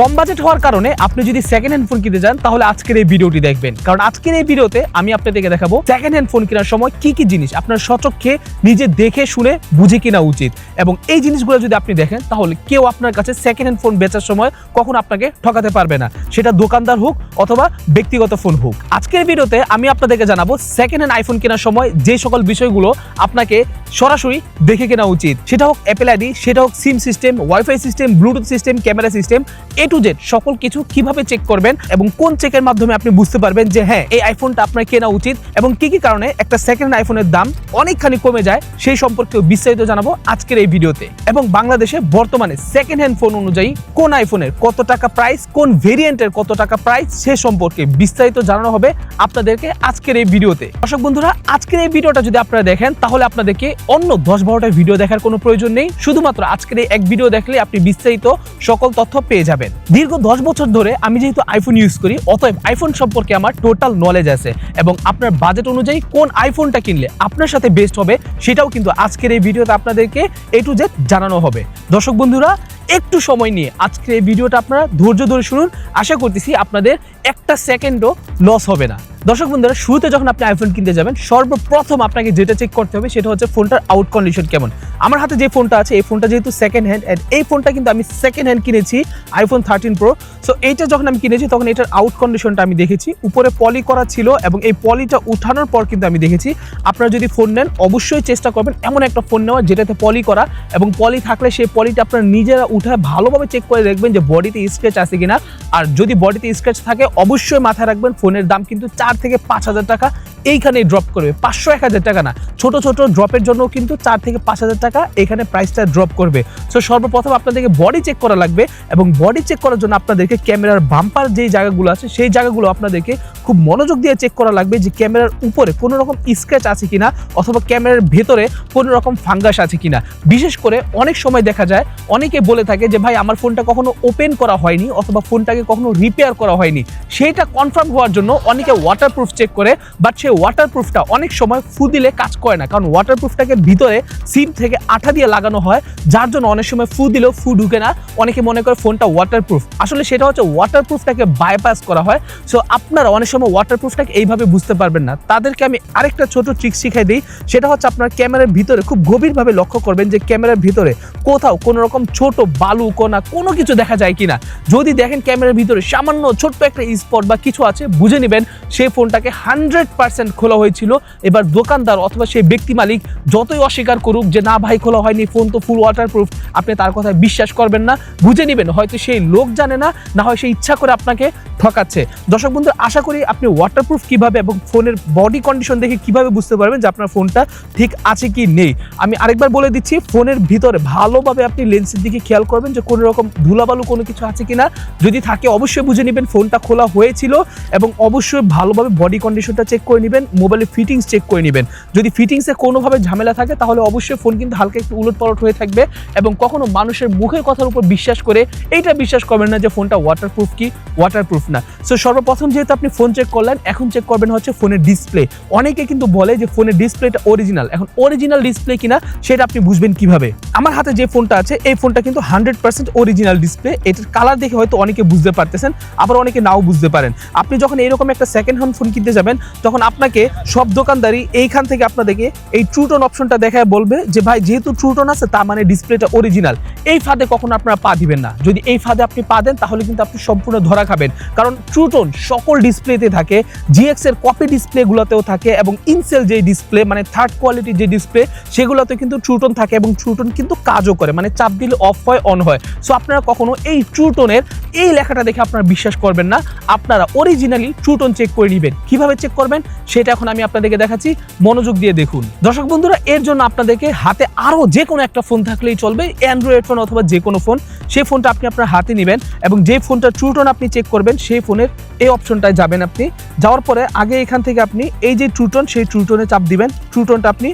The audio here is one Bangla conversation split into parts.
কম বাজেট হওয়ার কারণে আপনি যদি সেকেন্ড হ্যান্ড ফোন কিনতে যান তাহলে আজকের এই ভিডিওটি দেখবেন, কারণ আজকের এই ভিডিওতে আমি আপনাদেরকে দেখাবো সেকেন্ড হ্যান্ড ফোন কেনার সময় কি কি জিনিস আপনার স্বচক্ষে নিজে দেখে শুনে বুঝে কেনা উচিত। এবং এই জিনিসগুলো যদি আপনি দেখেন তাহলে কেউ আপনার কাছে সেকেন্ড হ্যান্ড ফোন বেচার সময় কখন আপনাকে ঠকাতে পারবে না, সেটা দোকানদার হোক অথবা ব্যক্তিগত ফোন হোক। আজকের ভিডিওতে আমি আপনাদেরকে জানাবো সেকেন্ড হ্যান্ড আইফোন কেনার সময় যে সকল বিষয়গুলো আপনাকে সরাসরি দেখে কেনা উচিত, সেটা হোক অ্যাপেল আইডি, সেটা হোক SIM system, WiFi system, Bluetooth system, camera system, A to Z সকল কিছু কিভাবে চেক করবেন এবং কোন চেকের মাধ্যমে আপনি বুঝতে পারবেন যে হ্যাঁ এই আইফোনটা আপনার কেনা উচিত এবং কি কি কারণে একটা সেকেন্ড আইফোনের দাম অনেকখানি কমে যায় সেই সম্পর্কে বিস্তারিত জানাবো আজকের এই ভিডিওতে। এবং বাংলাদেশে বর্তমানে সেকেন্ড হ্যান্ড ফোন অনুযায়ী কোন আইফোনের কত টাকা প্রাইস, কোন ভেরিয়েন্টের কত টাকা প্রাইস সে সম্পর্কে বিস্তারিত জানানো হবে আপনাদেরকে আজকের এই ভিডিওতে। দর্শক বন্ধুরা, আজকের এই ভিডিওটা যদি আপনারা দেখেন তাহলে আপনাদেরকে অন্য 10-12টা ভিডিও দেখার কোনো প্রয়োজন নেই, শুধুমাত্র আজকের এই এক ভিডিও দেখলে আপনি বিস্তারিত সকল তথ্য পেয়ে যাবেন। দীর্ঘ 10 বছর ধরে আমি যেহেতু আইফোন ইউজ করি, অতএব আইফোন সম্পর্কে আমার টোটাল নলেজ আছে এবং আপনার বাজেট অনুযায়ী কোন আইফোনটা কিনলে আপনার সাথে বেস্ট হবে সেটাও কিন্তু আজকের এই ভিডিওতে আপনাদেরকে এ টু জেড জানানো হবে। দর্শক বন্ধুরা, একটু সময় নিয়ে আজকের এই ভিডিওটা আপনারা ধৈর্য ধরে শুনুন, আশা করতেছি আপনাদের একটা সেকেন্ডও লস হবে না। দর্শক বন্ধুরা, শুরুতে যখন আপনি আইফোন কিনতে যাবেন সর্বপ্রথম আপনাকে যেটা চেক করতে হবে সেটা হচ্ছে ফোনটার আউট কন্ডিশন কেমন। আমার হাতে যে ফোনটা আছে এই ফোনটা যেহেতু সেকেন্ড হ্যান্ড, এই ফোনটা কিন্তু আমি সেকেন্ড হ্যান্ড কিনেছি আইফোন 13 প্রো। সো এইটা যখন আমি কিনেছি তখন এটার আউট কন্ডিশনটা আমি দেখেছি, উপরে পলি করা ছিল এবং এই পলিটা উঠানোর পর কিন্তু আমি দেখেছি। আপনারা যদি ফোন নেন অবশ্যই চেষ্টা করবেন এমন একটা ফোন নেওয়া যেটাতে পলি করা, এবং পলি থাকলে সেই পলিটা আপনারা নিজেরা উঠায় ভালোভাবে চেক করে দেখবেন যে বডিতে স্ক্র্যাচ আছে কিনা। আর যদি বডিতে স্ক্র্যাচ থাকে অবশ্যই মাথায় রাখবেন ফোনের দাম কিন্তু 4 থেকে 5,000 টাকা এইখানেই ড্রপ করবে, 500-1000 টাকা না। ছোট ছোট ড্রপের জন্য কিন্তু 4 থেকে 5,000 টাকা এখানে প্রাইসটা ড্রপ করবে। সো সর্বপ্রথম আপনাদেরকে বডি চেক করা লাগবে এবং বডি চেক করার জন্য আপনাদেরকে ক্যামেরার বাম্পার যেই জায়গাগুলো আছে সেই জায়গাগুলো আপনাদেরকে খুব মনোযোগ দিয়ে চেক করা লাগবে যে ক্যামেরার উপরে কোনো রকম স্ক্র্যাচ আছে কিনা অথবা ক্যামেরার ভেতরে কোনো রকম ফাঙ্গাস আছে কিনা। বিশেষ করে অনেক সময় দেখা যায় অনেকে বলে থাকে যে ভাই আমার ফোনটা কখনো ওপেন করা হয়নি অথবা ফোনটাকে কখনো রিপেয়ার করা হয়নি, সেইটা কনফার্ম হওয়ার জন্য অনেকে ওয়াটারপ্রুফ চেক করে, বাট সেই ওয়াটারপ্রুফটা অনেক সময় ফু দিলে কাজ করে না, কারণ ওয়াটারপ্রুফটাকে ভিতরে সিম থেকে আঠা দিয়ে লাগানো হয়, যার জন্য অনেক সময় ফু দিলেও ফু ঢুকে না। অনেকে মনে করে ফোনটা ওয়াটারপ্রুফ, আসলে সেটা হচ্ছে ওয়াটারপ্রুফটাকে বাইপাস করা হয়। সো আপনারা অনেক সময় ওয়াটারপ্রুফটাকে এইভাবে বুঝতে পারবেন না। তাদেরকে আমি আরেকটা ছোট ট্রিক শিখাই দিই, সেটা হচ্ছে আপনার ক্যামেরার ভিতরে খুব গভীরভাবে লক্ষ্য করবেন যে ক্যামেরার ভিতরে কোথাও কোনো রকম ছোট বালু কোনা কোনো কিছু দেখা যায় কিনা। যদি দেখেন ক্যামেরার ভিতরে সামান্য ছোট্ট একটা স্পট বা কিছু আছে, বুঝে নেবেন সেই ফোনটাকে 100% খোলা হয়েছিল। এবার দোকানদার অথবা সেই ব্যক্তি মালিক যতই অস্বীকার করুক যে না ভাই খোলা হয়নি, ফোন তো ফুল ওয়াটারপ্রুফ, আপনি তার কথায় বিশ্বাস করবেন না। বুঝে নেবেন হয়তো সেই লোক জানে না, না হয় সে ইচ্ছা করে আপনাকে ঠকাচ্ছে। দর্শক বন্ধু, আশা করি আপনি ওয়াটারপ্রুফ কিভাবে এবং ফোনের বডি কন্ডিশন দেখে কিভাবে বুঝতে পারবেন যে আপনার ফোনটা ঠিক আছে কি নেই। আমি আরেকবার বলে দিচ্ছি, ফোনের ভিতরে ভালোভাবে আপনি লেন্সের দিকে খেয়াল করবেন যে কোনো রকম ধুলাবালু কোনো কিছু আছে কিনা। যদি থাকে অবশ্যই বুঝে নেবেন ফোনটা খোলা হয়েছিল এবং অবশ্যই ভালোভাবে বডি কন্ডিশনটা চেক করে নেবেন, মোবাইলের ফিটিংস চেক করে নেবেন। যদি ফিটিংসে কোনোভাবে ঝামেলা থাকে তাহলে অবশ্যই ফোন কিন্তু হালকা একটু উলটপালট হয়ে থাকবে এবং কখনো মানুষের মুখের কথার উপর বিশ্বাস করে এইটা বিশ্বাস করবেন না যে ফোনটা ওয়াটারপ্রুফ কি ওয়াটারপ্রুফ না। সো সর্বপ্রথম যেহেতু আপনি ফোন চেক করলেন, এখন চেক করবেন হচ্ছে ফোনের ডিসপ্লে। অনেকে কিন্তু বলে যে ফোনের ডিসপ্লেটা অরিজিনাল, এখন অরিজিনাল ডিসপ্লে কিনা সেটা আপনি বুঝবেন কিভাবে। আমার হাতে যে ফোনটা আছে এই ফোনটা কিন্তু 100% অরিজিনাল ডিসপ্লে। এটার কালার দেখে হয়তো অনেকে বুঝতে পারতেছেন, আবার অনেকে নাও বুঝতে পারেন। আপনি যখন এরকম একটা সেকেন্ড হ্যান্ড ফোন কিনতে যাবেন তখন আপনাকে সব দোকানদারই এইখান থেকে আপনাদেরকে এই ট্রুটোন অপশনটা দেখায় বলবে যে ভাই যেহেতু ট্রুটোন আছে তার মানে ডিসপ্লেটা অরিজিনাল। এই ফাঁদে কখনো আপনারা পা দিবেন না। যদি এই ফাঁদে আপনি পা দেন তাহলে কিন্তু আপনি সম্পূর্ণ ধরা খাবেন, কারণ ট্রুটোন সকল ডিসপ্লেতে থাকে, জিএক্স এর কপি ডিসপ্লেগুলোতেও থাকে এবং ইনসেল যে ডিসপ্লে মানে থার্ড কোয়ালিটির যে ডিসপ্লে সেগুলোতে কিন্তু ট্রুটোন থাকে এবং ট্রুটোন কিন্তু কাজও করে, মানে চাপ দিলে অফ হয় অন হয়। সো আপনারা কখনো এই ট্রুটোনের এই লেখাটা দেখে আপনারা বিশ্বাস করবেন না, আপনারা অরিজিনালি ট্রুটোন চেক করে নেবেন। কিভাবে চেক করবেন সেটা এখন আমি আপনাদেরকে দেখাচ্ছি, মনোযোগ দিয়ে দেখুন। দর্শক বন্ধুরা, এর জন্য আপনাদেরকে হাতে আরও যে কোনো একটা ফোন থাকলেই চলবে, অ্যান্ড্রয়েড ফোন অথবা যে কোনো ফোন, সেই ফোনটা আপনি আপনার হাতে নেবেন এবং যে ফোনটা ট্রুটোন আপনি চেক করবেন সেই ফোনের এই অপশনটায় যাবেন। আপনি যাওয়ার পরে আগে এখান থেকে আপনি এই যে ট্রুটোন সেই ট্রুটোনে চাপ দিবেন, ট্রুটোনটা আপনি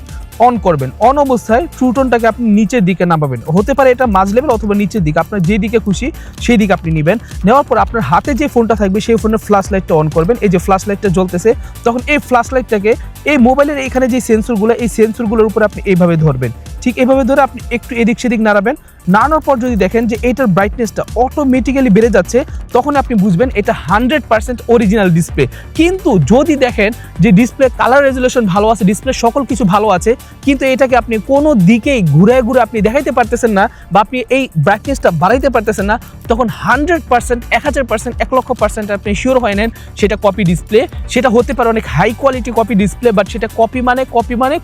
অন করবেন। অন অবস্থায় ট্রুটোনটাকে আপনি নিচের দিকে নামাবেন, হতে পারে এটা মাঝ লেভেল অথবা নিচের দিকে, আপনার যে দিকে খুশি সেই দিকে আপনি নেবেন। নেওয়ার পর আপনার হাতে যে ফোনটা থাকবে সেই ফোনের ফ্ল্যাশ লাইটটা অন করবেন। এই যে ফ্ল্যাশ লাইটটা জ্বলতেছে, তখন এই ফ্ল্যাশ লাইটটাকে এই মোবাইলের এখানে যে সেন্সরগুলো এই সেন্সরগুলোর উপর আপনি এইভাবে ধরবেন। ঠিক এইভাবে ধরে আপনি একটু এদিক সেদিক নাড়াবেন নাড়ানোর পর যদি দেখেন যে এটার ব্রাইটনেসটা অটোমেটিক্যালি বেড়ে যাচ্ছে, তখন আপনি বুঝবেন এটা 100% অরিজিনাল ডিসপ্লে। কিন্তু যদি দেখেন যে ডিসপ্লে কালার রেজুলেশন ভালো আছে, ডিসপ্লে সকল কিছু ভালো আছে, কিন্তু এটাকে আপনি কোনো দিকেই ঘুরে আপনি দেখাইতে পারতেছেন না, বা আপনি এই ব্রাইটনেসটা বাড়াইতে পারতেছেন না, তখন 100%, 1000%, 1,00,000% আপনি শিওর হয়ে নেন সেটা কপি ডিসপ্লে। সেটা হতে পারে অনেক high quality copy display, but সেটা কপি মানে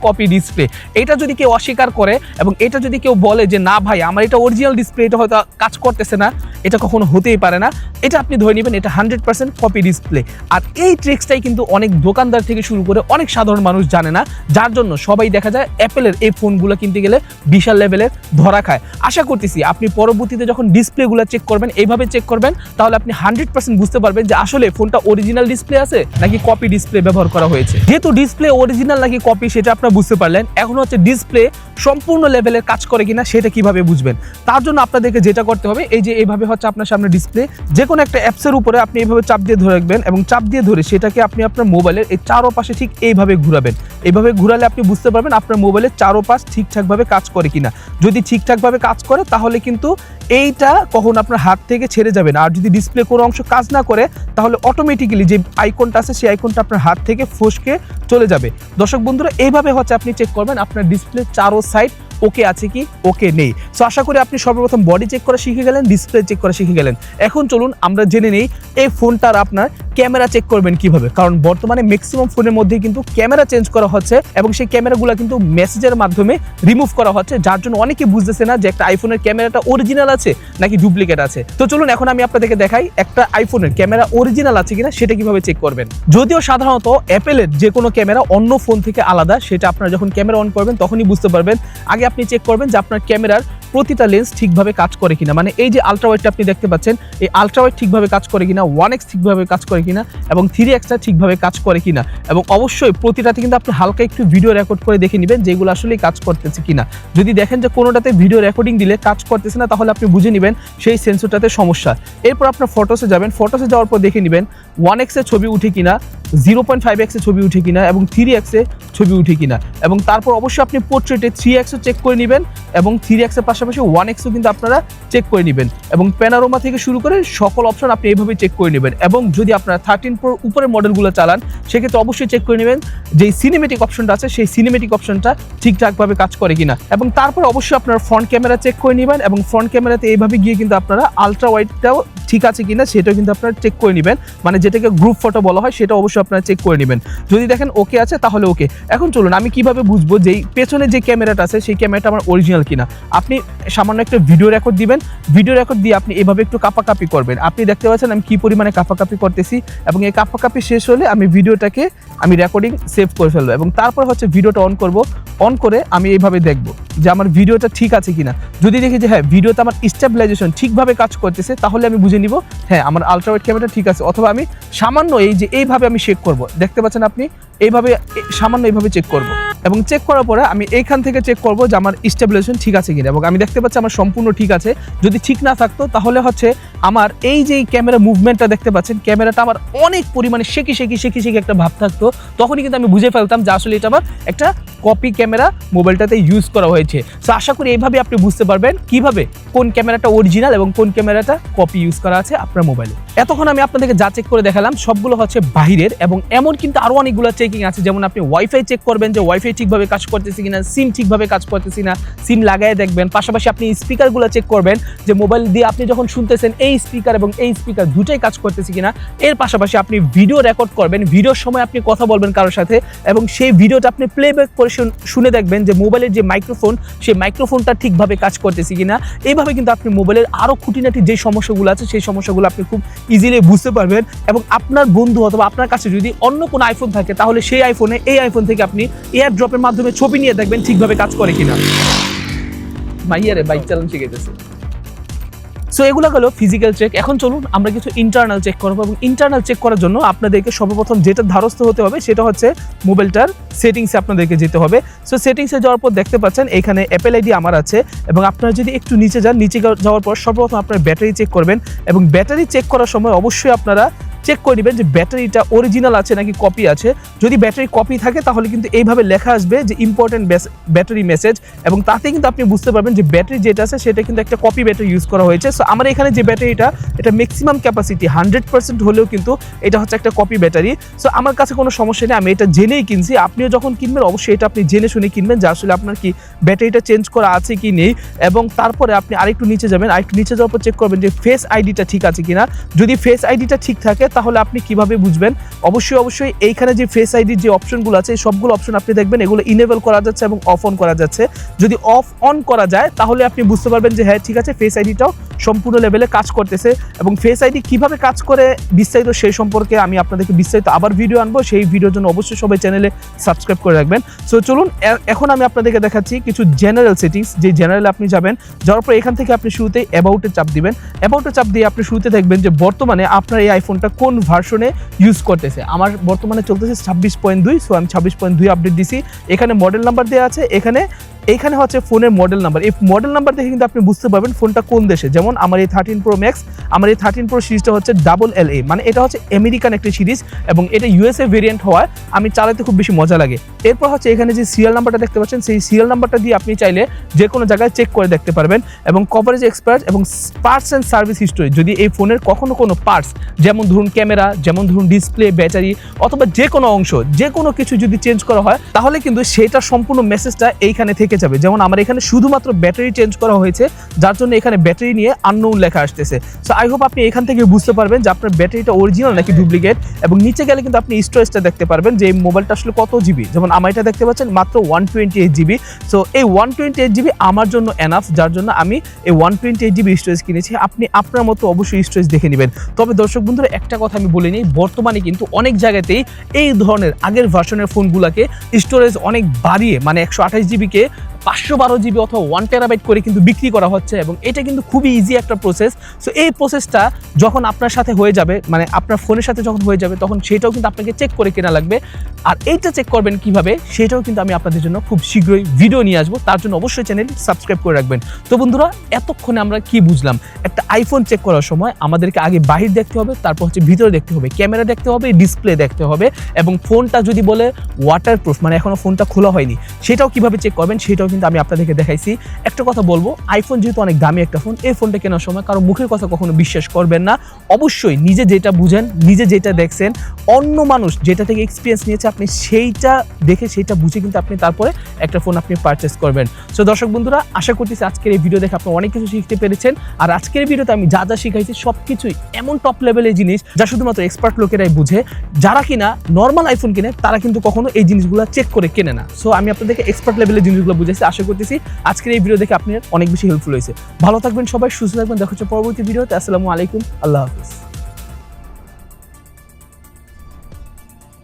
কপি ডিসপ্লে। এটা যদি কেউ অস্বীকার করে এবং এটা যদি কেউ বলে যে না ভাই আমার এটা অরিজিনাল ডিসপ্লে, এটা হয়তো কাজ করতেছে না, এটা কখনো হতেই পারে না। এটা আপনি ধরে নেবেন এটা 100% কপি ডিসপ্লে। আর এই ট্রিক্সটাই কিন্তু অনেক দোকানদার থেকে শুরু করে অনেক সাধারণ মানুষ জানে না, যার জন্য সবাই দেখা যায় অ্যাপেলের এই ফোনগুলো কিনতে গেলে বিশাল লেভেলের ধরা খায়। আশা করতেছি আপনি পরবর্তীতে যখন ডিসপ্লেগুলো চেক করবেন, এইভাবে চেক করবেন, তাহলে আপনি 100% বুঝতে পারবেন যে আসলে ফোনটা অরিজিনাল ডিসপ্লে আছে নাকি কপি ডিসপ্লে ব্যবহার করা হয়েছে। যেহেতু ডিসপ্লে অরিজিনাল নাকি কপি সেটা আপনারা বুঝতে পারলেন, এখন হচ্ছে ডিসপ্লে সম্পূর্ণ লেভেলের কাজ করে কিনা সেটা কিভাবে বুঝবেন। তার জন্য আপনাদেরকে যেটা করতে হবে, এই যে এইভাবে হচ্ছে আপনার সামনে ডিসপ্লে, যে কোনো একটা অ্যাপসের উপরে আপনি এইভাবে চাপ দিয়ে ধরে রাখবেন এবং চাপ দিয়ে ধরে সেটাকে আপনি আপনার মোবাইলের এই চারোপাশে ঠিক এইভাবে ঘুরাবেন। এইভাবে ঘুরালে আপনি বুঝতে পারবেন আপনার মোবাইলের চারোপাশ ঠিকঠাকভাবে কাজ করে কিনা। যদি ঠিকঠাকভাবে কাজ করে তাহলে কিন্তু এইটা কখন আপনার হাত থেকে ছেড়ে যাবে না। আর যদি ডিসপ্লে কোনো অংশ কাজ না করে তাহলে অটোমেটিক্যালি যে আইকনটা আছে সেই আইকনটা আপনার হাত থেকে ফসকে চলে যাবে। দর্শক বন্ধুরা, এইভাবে হচ্ছে আপনি চেক করবেন আপনার ডিসপ্লে চারো সাইড ওকে আছে কি ওকে নেই। সো আশা করি আপনি সর্বপ্রথম বডি চেক করা শিখে গেলেন, ডিসপ্লে চেক করা শিখে গেলেন। এখন চলুন আমরা জেনে নেই এই ফোনটার আপনার ক্যামেরা চেক করবেন কিভাবে। কারণ বর্তমানে ম্যাক্সিমাম ফোনের মধ্যে কিন্তু ক্যামেরা চেঞ্জ করা হচ্ছে এবং সেই ক্যামেরাগুলো কিন্তু মেসেজের মাধ্যমে রিমুভ করা হচ্ছে, যার জন্য অনেকে বুঝতেছে না যে একটা আইফোনের ক্যামেরাটা অরিজিনাল আছে নাকি ডুপ্লিকেট আছে। তো চলুন এখন আমি আপনাদেরকে দেখাই একটা আইফোনের ক্যামেরা অরিজিনাল আছে কিনা সেটা কিভাবে চেক করবেন। যদিও সাধারণত অ্যাপেলের যে কোনো ক্যামেরা অন্য ফোন থেকে আলাদা, সেটা আপনারা যখন ক্যামেরা অন করবেন তখনই বুঝতে পারবেন। আগে আপনি চেক করবেন যে আপনার ক্যামেরার প্রতিটা লেন্স ঠিকভাবে কাজ করে কিনা, মানে এই যে আলট্রা ওয়াইডটা আপনি দেখতে পাচ্ছেন, এই আলট্রা ওয়াইড ঠিকভাবে কাজ করে কিনা, 1x ঠিকভাবে কাজ করে কিনা এবং 3xটা ঠিকভাবে কাজ করে কিনা। এবং অবশ্যই প্রতিটাতে কিন্তু আপনি হালকা একটু ভিডিও রেকর্ড করে দেখে নেবেন যেগুলো আসলে কাজ করতেছে কিনা। যদি দেখেন যে কোনোটাতে ভিডিও রেকর্ডিং দিলে কাজ করতেছে না, তাহলে আপনি বুঝে নেবেন সেই সেন্সরটাতে সমস্যা। এরপর আপনার ফটোসে যাবেন, ফটোসে যাওয়ার পর দেখে নেবেন 1x এর ছবি উঠে কিনা, 0.5x এর ছবি উঠে কিনা এবং 3x এ ছবি উঠে কিনা। এবং তারপর অবশ্যই আপনি পোর্ট্রেটে 3xও চেক করে নেবেন এবং 3x এর পাশাপাশি 1xও কিন্তু আপনারা চেক করে নেবেন। এবং প্যানোরামা থেকে শুরু করে সকল অপশন আপনি এইভাবে চেক করে নেবেন। এবং যদি আপনারা 13 Pro উপরের মডেলগুলো চালান সেক্ষেত্রে অবশ্যই চেক করে নেবেন যে সিনেমেটিক অপশনটা আছে সেই সিনেমেটিক অপশনটা ঠিকঠাকভাবে কাজ করে কিনা। এবং তারপর অবশ্যই আপনারা ফ্রন্ট ক্যামেরা চেক করে নেবেন এবং ফ্রন্ট ক্যামেরাতে এইভাবে গিয়ে কিন্তু আপনারা আলট্রা ওয়াইডটাও ঠিক আছে কিনা সেটাও কিন্তু আপনারা চেক করে নেবেন, মানে যেটাকে গ্রুপ ফটো বলা হয় সেটা অবশ্যই আপনারা চেক করে নেবেন। যদি দেখেন ওকে আছে তাহলে ওকে। এখন চলুন আমি কিভাবে বুঝবো যে পেছনে যে ক্যামেরাটা আছে সেই ক্যামেরাটা আমার অরিজিনাল কিনা। আপনি সামান্য একটা ভিডিও রেকর্ড দিবেন, ভিডিও রেকর্ড দিয়ে আপনি এভাবে একটু কাপাকাপি করবেন। আপনি দেখতে পাচ্ছেন আমি কি পরিমাণে কাপাকাপি করতেছি এবং এই কাপাকাপি শেষ হলে আমি ভিডিওটাকে আমি রেকর্ডিং সেভ করে ফেলবো এবং তারপর হচ্ছে ভিডিওটা অন করব। অন করে আমি এইভাবে দেখব যে আমার ভিডিওটা ঠিক আছে কিনা। যদি দেখি যে হ্যাঁ ভিডিওতে আমার স্টেবিলাইজেশন ঠিকভাবে কাজ করতেছে তাহলে আমি বুঝে নিব হ্যাঁ আমার আলট্রা ওয়াইড ক্যামেরা ঠিক আছে। অথবা আমি সামান্য এই যে এইভাবে আমি চেক করব, দেখতে পাচ্ছেন আপনি এইভাবে সামান্য এইভাবে চেক করব এবং চেক করার পরে আমি এইখান থেকে চেক করব যে আমার স্টেবিলাইজেশন ঠিক আছে কিনা। এবং আমি দেখতে পাচ্ছি আমার সম্পূর্ণ ঠিক আছে। যদি ঠিক না থাকতো তাহলে হচ্ছে আমার এই যে ক্যামেরা মুভমেন্টটা দেখতে পাচ্ছেন, ক্যামেরাটা আমার অনেক পরিমাণে শেকি একটা ভাব থাকতো, তখনই কিন্তু আমি বুঝে ফেলতাম যে আসলে এটা আমার একটা কপি ক্যামেরা মোবাইলটাতে ইউজ করা হয়েছে। সো আশা করি এইভাবে আপনি বুঝতে পারবেন কিভাবে কোন ক্যামেরাটা অরিজিনাল এবং কোন ক্যামেরাটা কপি ইউজ করা আছে আপনার মোবাইলে। এতক্ষণ আমি আপনাদেরকে যা চেক করে দেখালাম সবগুলো হচ্ছে বাহিরের, এবং এমন কিন্তু আরো অনেকগুলো চেকিং আছে। যেমন আপনি ওয়াইফাই চেক করবেন যে ওয়াইফাই ঠিকভাবে কাজ করতেছে কিনা, সিম ঠিকভাবে কাজ করতেছে কিনা, সিম লাগায় দেখবেন। পাশাপাশি আপনি স্পিকারগুলো চেক করবেন যে মোবাইল দিয়ে আপনি যখন শুনতেছেন এই স্পিকার এবং এই স্পিকার দুটোই কাজ করতেছে কিনা। এর পাশাপাশি আপনি ভিডিও রেকর্ড করবেন, ভিডিওর সময় আপনি কথা বলবেন কারোর সাথে এবং সেই ভিডিওটা আপনি প্লেব্যাক করে শুনে দেখবেন যে মোবাইলের যে মাইক্রোফোন সেই মাইক্রোফোনটা ঠিকভাবে কাজ করতেছে কিনা। এইভাবে কিন্তু আপনি মোবাইলের আরো খুঁটিনাটি যে সমস্যাগুলো আছে সেই সমস্যাগুলো আপনি খুব ইজিলি বুঝতে পারবেন। এবং আপনার বন্ধু অথবা আপনার কাছে যদি অন্য কোনো আইফোন থাকে তাহলে সেই আইফোনে এই আইফোন থেকে আপনি এয়ার ড্রপের মাধ্যমে ছবি নিয়ে দেখবেন ঠিকভাবে কাজ করে কিনা। মাইয়ারে বাইক চালানো শিখাইতেছে। সো এগুলো হলো ফিজিক্যাল চেক। এখন চলুন আমরা কিছু ইন্টারনাল চেক করবো এবং ইন্টারনাল চেক করার জন্য আপনাদেরকে সর্বপ্রথম যেটা ধারস্থ হতে হবে সেটা হচ্ছে মোবাইলটার সেটিংসে আপনাদেরকে যেতে হবে। সো সেটিংসে যাওয়ার পর দেখতে পাচ্ছেন এখানে অ্যাপেল আইডি আমার আছে এবং আপনারা যদি একটু নিচে যান, নিচে যাওয়ার পর সর্বপ্রথম আপনার ব্যাটারি চেক করবেন এবং ব্যাটারি চেক করার সময় অবশ্যই আপনারা চেক করে নেবেন যে ব্যাটারিটা অরিজিনাল আছে নাকি কপি আছে। যদি ব্যাটারি কপি থাকে তাহলে কিন্তু এইভাবে লেখা আসবে যে ইম্পর্টেন্ট ব্যাটারি মেসেজ, এবং তাতে কিন্তু আপনি বুঝতে পারবেন যে ব্যাটারি যেটা আছে সেটা কিন্তু একটা কপি ব্যাটারি ইউজ করা হয়েছে। সো আমার এখানে যে ব্যাটারিটা এটা ম্যাক্সিমাম ক্যাপাসিটি 100% হলেও কিন্তু এটা হচ্ছে একটা কপি ব্যাটারি। সো আমার কাছে কোনো সমস্যা নেই, আমি এটা জেনেই কিনছি। আপনিও যখন কিনবেন অবশ্যই এটা আপনি জেনে শুনে কিনবেন যে আসলে আপনার কি ব্যাটারিটা চেঞ্জ করা আছে কি নেই, এবং তারপরে আপনি আরেকটু নিচে যাবেন, আরেকটু নিচে যাওয়ার পর চেক করবেন যে ফেস আইডিটা ঠিক আছে কিনা। যদি ফেস আইডিটা ঠিক থাকে তাহলে আপনি কিভাবে বুঝবেন, অবশ্যই এইখানে যে ফেস আইডির যে অপশনগুলো আছে সবগুলো অপশন আপনি দেখবেন এগুলো ইনেবল করা যাচ্ছে এবং অফ অন করা যাচ্ছে। যদি অফ অন করা যায় তাহলে আপনি বুঝতে পারবেন যে হ্যাঁ ঠিক আছে, ফেস আইডিটাও সম্পূর্ণ লেভেলে কাজ করতেছে। এবং ফেস আইডি কিভাবে কাজ করে বিস্তারিত সেই সম্পর্কে আমি আপনাদেরকে বিস্তারিত আবার ভিডিও আনবো, সেই ভিডিওর জন্য অবশ্যই সবাই চ্যানেলে সাবস্ক্রাইব করে রাখবেন। সো চলুন এখন আমি আপনাদেরকে দেখাচ্ছি কিছু জেনারেল সেটিংস, যে জেনারেলে আপনি যাবেন, যাওয়ার পর এখান থেকে আপনি শুরুতে অ্যাবাউটে চাপ দিবেন। অ্যাবাউটে চাপ দিয়ে আপনি শুরুতে দেখবেন যে বর্তমানে আপনার এই আইফোনটা কোন ভার্সনে ইউজ করতেছে। আমার বর্তমানে চলতেছে 26.2। সো আমি 26.2 আপডেট দিছি। এখানে মডেল নাম্বার দেওয়া আছে, এখানে হচ্ছে ফোনের মডেল নাম্বার। এই মডেল নাম্বার দেখে কিন্তু আপনি বুঝতে পারবেন ফোনটা কোন দেশে। যেমন আমার এই 13 Pro Max, আমার এই 13 Pro সিরিজটা হচ্ছে LLA, মানে এটা হচ্ছে আমেরিকান একটা সিরিজ এবং এটা USA ভেরিয়েন্ট হওয়ায় আমি চালাতে খুব বেশি মজা লাগে। এরপর হচ্ছে এখানে যে সিরিয়াল নাম্বারটা দেখতে পাচ্ছেন, সেই সিরিয়াল নাম্বারটা দিয়ে আপনি চাইলে যে কোনো জায়গায় চেক করে দেখতে পারবেন। এবং কভারেজ এক্সপার্ট এবং পার্টস অ্যান্ড সার্ভিস হিস্টোরি, যদি এই ফোনের কখনো কোনো পার্টস, যেমন ধরুন ক্যামেরা, যেমন ধরুন ডিসপ্লে, ব্যাটারি অথবা যে কোনো অংশ, যে কোনো কিছু যদি চেঞ্জ করা হয় তাহলে কিন্তু সেটা সম্পূর্ণ মেসেজটা এইখানে থেকে যাবে। যেমন আমার এখানে শুধুমাত্র ব্যাটারি চেঞ্জ করা হয়েছে, যার জন্য এখানে ব্যাটারি নিয়ে আননোন লেখা আসতেছে। সো আই হোপ আপনি এখান থেকে বুঝতে পারবেন যে আপনার ব্যাটারিটা অরিজিনাল নাকি ডুপ্লিকেট। এবং নিচে গেলে কিন্তু আপনি স্টোরেজটা দেখতে পারবেন যে এই মোবাইলটা আসলে কত জিবি। যেমন আমার এটা দেখতে পাচ্ছেন মাত্র 128 জিবি। সো এই 128 জিবি আমার জন্য এনাফ, যার জন্য আমি এই 128 জিবি স্টোরেজ কিনেছি। আপনি আপনার মতো অবশ্যই স্টোরেজ দেখে নেবেন। তবে দর্শক বন্ধুরা একটা কথা আমি বলে নিই, বর্তমানে কিন্তু অনেক জায়গাতেই এই ধরনের আগের ভার্সনের ফোনগুলোকে স্টোরেজ অনেক বাড়িয়ে, মানে 128 জিবিকে 512 জিবি অথবা 1 টেরাবাইট করে কিন্তু বিক্রি করা হচ্ছে, এবং এটা কিন্তু খুবই ইজি একটা প্রসেস। সো এই প্রসেসটা যখন আপনার সাথে হয়ে যাবে, মানে আপনার ফোনের সাথে যখন হয়ে যাবে, তখন সেটাও কিন্তু আপনাকে চেক করে কেনা লাগবে। আর এইটা চেক করবেন কিভাবে, সেটাও কিন্তু আমি আপনাদের জন্য খুব শীঘ্রই ভিডিও নিয়ে আসবো। তার জন্য অবশ্যই চ্যানেলটি সাবস্ক্রাইব করে রাখবেন। তো বন্ধুরা, এতক্ষণে আমরা কি বুঝলাম, একটা আইফোন চেক করার সময় আমাদেরকে আগে বাহির দেখতে হবে, তারপর হচ্ছে ভিতরে দেখতে হবে, ক্যামেরা দেখতে হবে, ডিসপ্লে দেখতে হবে, এবং ফোনটা যদি বলে ওয়াটারপ্রুফ, মানে এখনো ফোনটা খোলা হয়নি, সেটাও কিভাবে চেক করবেন সেটাও কিন্তু আমি আপনাদেরকে দেখাইছি। একটা কথা বলবো, আইফোন যেহেতু অনেক দামি একটা ফোন, এই ফোনটা কেনার সময় কারো মুখের কথা কখনো বিশ্বাস করবেন না। অবশ্যই নিজে যেটা বুঝেন, নিজে যেটা দেখছেন, অন্য মানুষ যেটা থেকে এক্সপিরিয়েন্স নিয়েছে আপনি সেইটা দেখে সেইটা বুঝে কিন্তু আপনি তারপরে একটা ফোন আপনি পারচেস করবেন। সো দর্শক বন্ধুরা, আশা করতেছি আজকের এই ভিডিও দেখে আপনি অনেক কিছু শিখতে পেরেছেন। আর আজকের ভিডিওতে আমি যা যা শিখাইছি সবকিছুই এমন টপ লেভেলের জিনিস যা শুধুমাত্র এক্সপার্ট লোকেরাই বুঝে। যারা কিনা নর্মাল আইফোন কিনে তারা কিন্তু কখনো এই জিনিসগুলো চেক করে কেনে না। সো আমি আপনাদেরকে এক্সপার্ট লেভেলের জিনিসগুলো বুঝেছি। আশা করতেছি আজকের এই ভিডিও দেখে আপনার অনেক বেশি হেল্পফুল হয়েছে। ভালো থাকবেন সবাই, সুস্থ থাকবেন। দেখা হচ্ছে পরবর্তী ভিডিওতে। আসসালামু আলাইকুম, আল্লাহ হাফিজ।